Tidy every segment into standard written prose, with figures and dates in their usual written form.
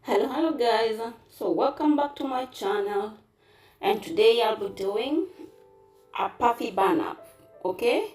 Hello guys, so welcome back to my channel, and today I'll be doing a puffy bun up. Okay,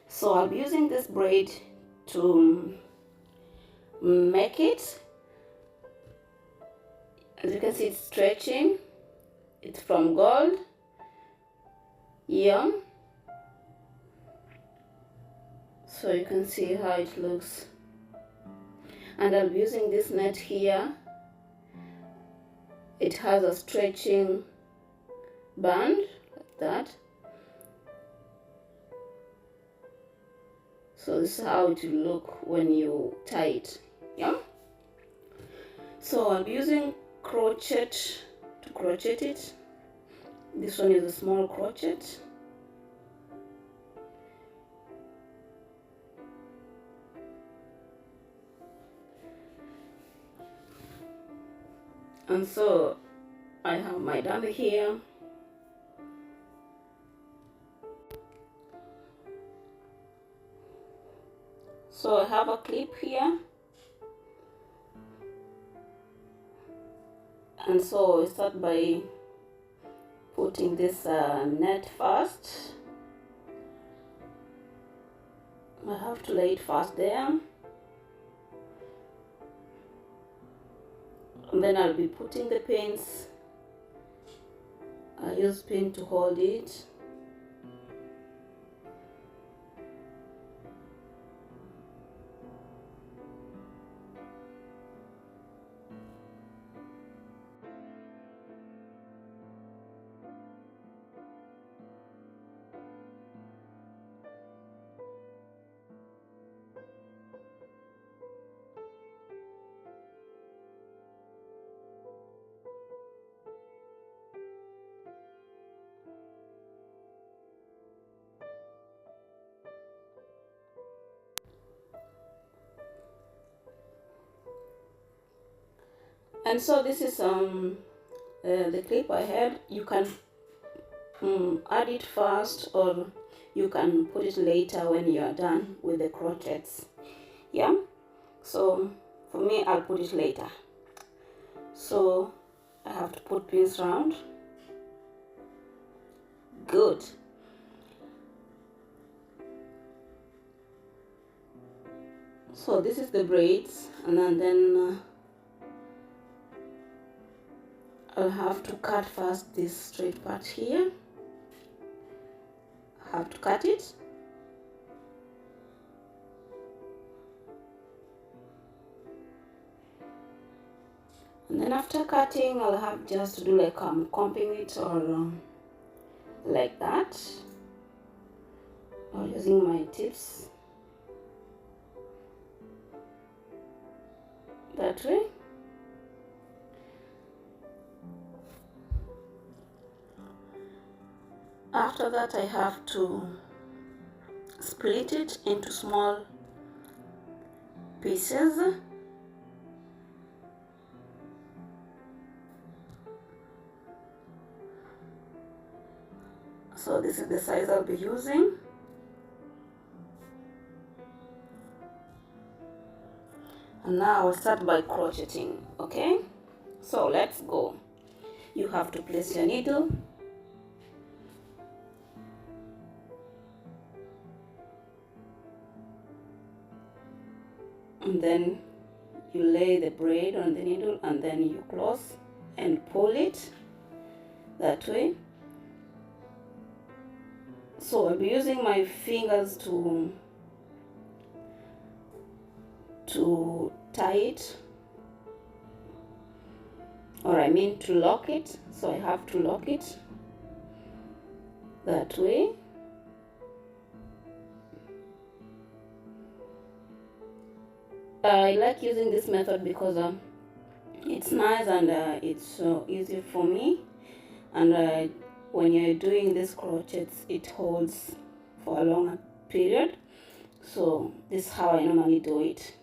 so I'll be using this braid to make it. As you can see, it's stretching. It's from gold yarn, so you can see how it looks. And I'll be using this net here. It has a stretching band like that. So this is how it will look when you tie it. Yeah. So I'll be using crochet to crochet it. This one is a small crochet. And so I have my dummy here. So I have a clip here. And so I start by putting this net first. I have to lay it first there. And then I'll be putting the pins. I use pin to hold it. And so this is the clip I had. You can add it first, or you can put it later when you are done with the crochets. Yeah, so for me, I'll put it later. So I have to put pins around. Good. So this is the braids, and then I'll have to cut first this straight part here. I have to cut it. And then after cutting, I'll have just to do like I'm combing it, or like that, or using my tips that way. After that, I have to split it into small pieces. So this is the size I'll be using. And now I'll start by crocheting, okay? So let's go. You have to place your needle. And then you lay the braid on the needle, and then you close and pull it that way. So I'll be using my fingers to tie it, or I mean to lock it. So I have to lock it that way. I like using this method because it's nice, and it's so easy for me. And when you're doing this crochets, it holds for a longer period. So this is how I normally do it.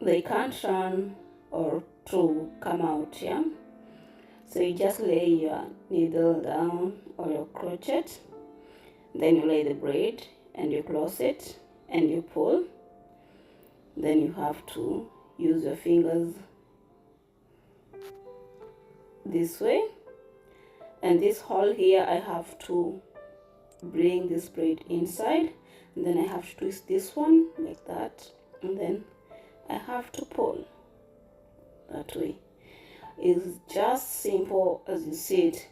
They can't run or to come out, yeah? So you just lay your needle down or your crochet, then you lay the braid and you close it and you pull. then you have to use your fingers this way, and this hole here I have to bring this braid inside, and then I have to twist this one like that, and then I have to pull that way. It's just simple as you see it.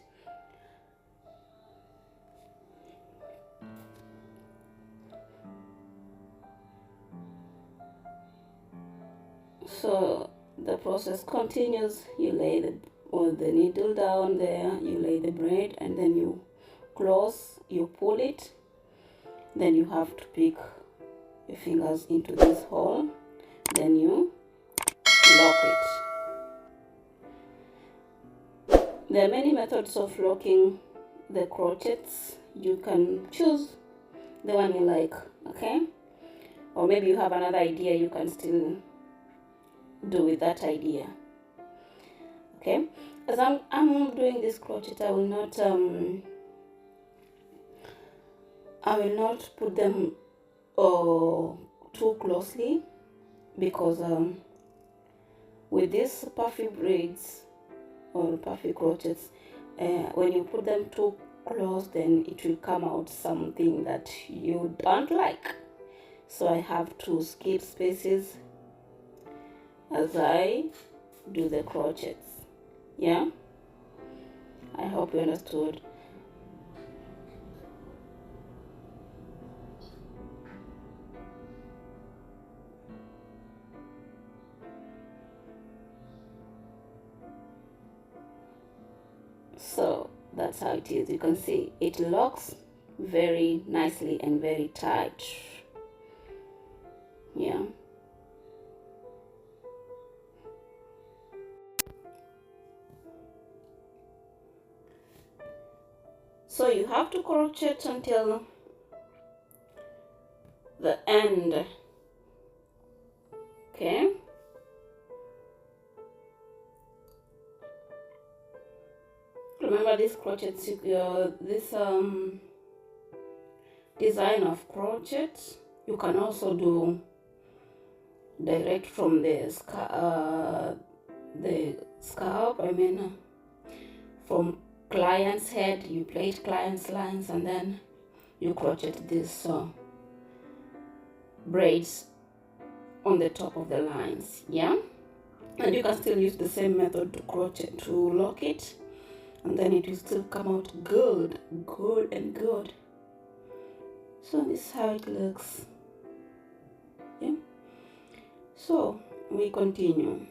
So the process continues. You lay the needle down there, you lay the braid, and then you close, you pull it, then you have to pick your fingers into this hole, then you lock it. There are many methods of locking the crochets. You can choose the one you like, okay? Or maybe you have another idea, you can still do with that idea, okay? As I'm doing this crochet, I will not put them too closely, because with these puffy braids or puffy crochets, when you put them too close, then it will come out something that you don't like. So I have to skip spaces as I do the crochets. Yeah, I hope you understood. So that's how it is. You can see it locks very nicely and very tight. Yeah. So you have to crochet until the end, okay? Remember this crochet, this design of crochet, you can also do direct from the scalp. I mean, from client's head, you plait client's lines, and then you crochet this braids on the top of the lines. Yeah, and you can still use the same method to crochet to lock it, and then it will still come out good and good. So this is how it looks. Yeah, so we continue.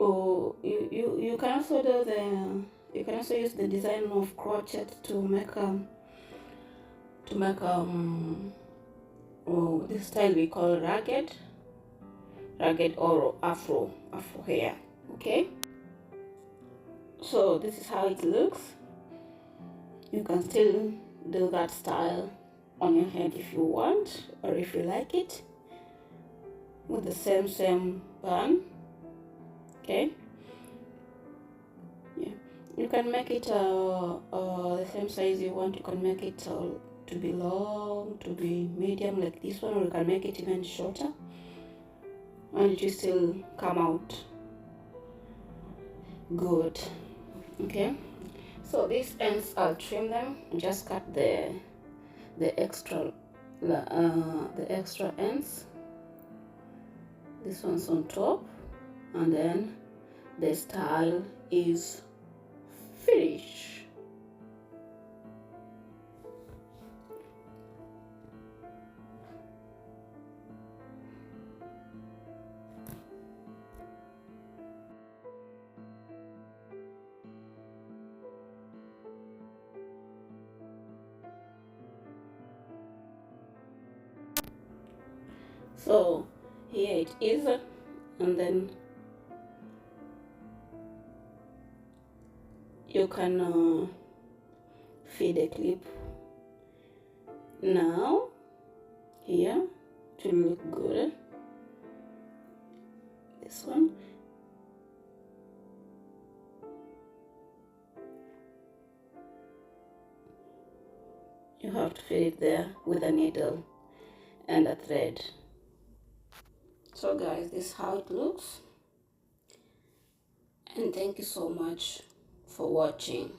Oh, you can also do you can also use the design of crochet to make this style we call ragged or afro hair, okay? So this is how it looks. You can still do that style on your head if you want, or if you like it, with the same bun, okay? Yeah, you can make it the same size you want. You can make it to be long, to be medium like this one, or you can make it even shorter, and it will still come out good, okay? So these ends, I'll trim them, just cut the extra ends. This one's on top, and then the style is finished. So here it is, and then you can feed a clip now here to look good. This one, you have to fit it there with a needle and a thread. So guys, this is how it looks, and thank you so much for watching.